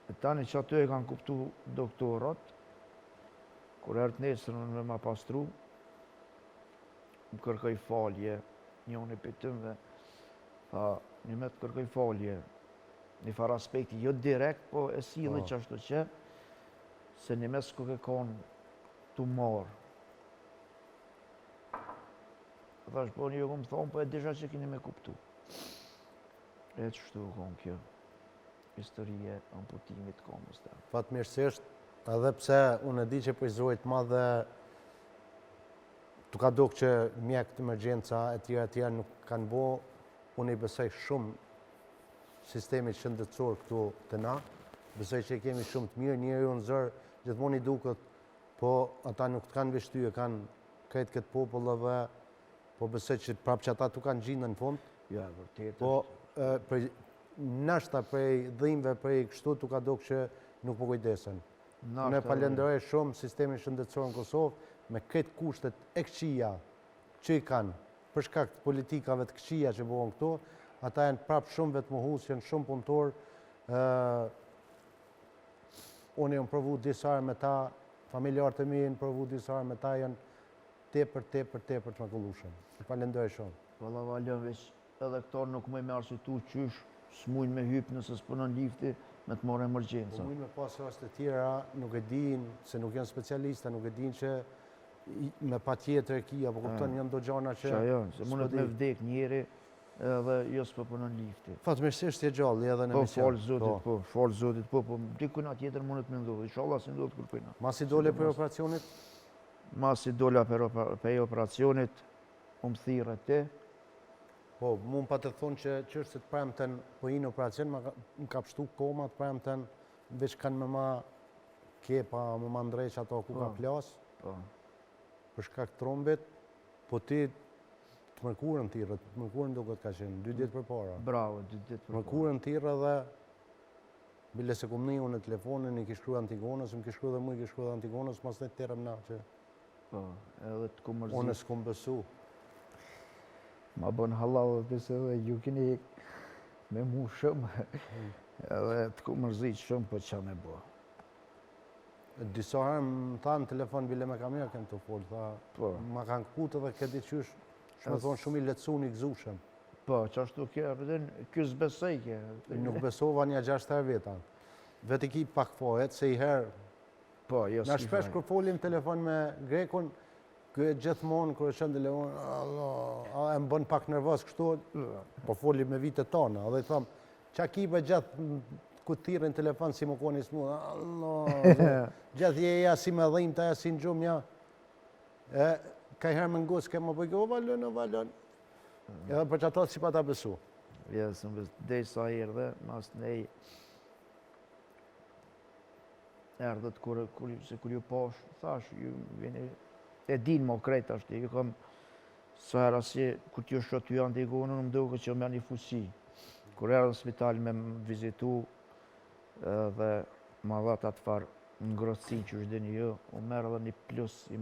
E tani që aty e kanë kuptu doktorat, kur ertë nesërën me ma pastru, më kërkoj falje, njëni për tëmve, tha, një me të kërkoj falje, një farë aspekti, jo direkt, po e silë që ashtu që, se një me s'ku ke konë të marë. Thash, po një këmë thonë, po e disha që kini me kuptu. E që shtu konë kjo historie amputimit komës të. Fatmirësisht, edhe pse unë e di që pëjzojt ma dhe të ka duk që mjek të emergjenca e tjera nuk kanë bo, unë i besoj shumë sistemit shëndetësor këtu të na, besoj që i kemi shumë të mirë, njëri unë zërë gjithmoni duket, po ata nuk të kanë vështyje, kanë krejt këtë popullëve, po besoj që prapë që ata tu kanë gjindë në fund, Ja, vërtet. po nashta prej dhimbëve, prej kështu tu ka duk që nuk po kujdesen. Unë e falenderoj shumë sistemin shëndetësor në Kosovë me këtë kushtet e këqija që i kanë për shkak të politikave të këqija që bëhen këtu, ata janë prapë shumë vetmohues, janë shumë punëtor. Unë jam provu disa herë me ta, familjarët e mi janë provu disa herë me ta, janë tepër të mrekullueshëm. Falenderoj shumë. Valla valja veç edhe këtar nuk më me arsitu qysh s'mujnë me hypë nëse s'punon lifti me të marrë emergjenca. Po mujnë me pas raste tjera, nuk e din, se nuk janë specialista, nuk e din që me pa tjetër e kia, po kupton janë do gjana që... Qa janë, se mundet me vdek njeri edhe jo s'po punon lifti. Fatmirësisht je gjallë edhe në Po, emision. falë zotit, po, dikujna tjetër mundet me ndodhë, inshallah si ndodhë kërkujna. Masi dole për operacionit? Masi dole për operacionit, më thirë ti. Po, mund pa të thonë që është se të premten po inë operacion, më ka pështu koma të premten, veç kanë me ma kepa, me ma ndreq ato ku ka plas, për shkak trombit, po ti të mërkurën tira, të mërkurën duke të ka qenë, 2 ditë për para. Bravo, 2 ditë për para. Mërkurën tira dhe, bile se kom një unë në telefonin, i kishkru Antigonës, më kishkru dhe mu i kishkru dhe Antigonës, mas në të terëm na që... Po, edhe të ku mërzit. Unë s'kom besu. Ma bën halal dhe se ju keni me mu shumë, edhe të ku mërzit shumë për qa me bo. Disa herë më tha në telefon, bile me kam kënë të folë, tha, ma kanë kutë edhe këtë qysh, shme thonë shumë i letësu një gëzushëm. Po, që ashtu kja, kjo s'besej kja. Nuk besova një 6 herë veta. Vete ki pak fohet, se i herë, po, jo s'ki na shpesh kër folim telefon me Grekun, kë gjithmonë kër e shënë dhe Allah, e më bën pak nervos kështu, po folim me vitet tona, edhe i thamë, qa ki për gjithë ku thirën telefon si më koni s'mu, Allah, gjithë jeja si me dhimë, taja si në gjumë, ja, ka i herë më ngusë, ke më bëjke, o valon, edhe për që ato si pa ta besu. Ja, së më besë, dhej sa herë dhe, mas nej, erdhët kur ju posh, thash, ju vini, e din më krejt ashtë, ju kam sa herë asje, kur t'ju shot t'ju Antigonën, më duke që më janë një fuqi. Kur erdhë në spital me më vizitu, dhe ma dha të atëfar ngrotësi që është dhe një jo, u merë edhe një plus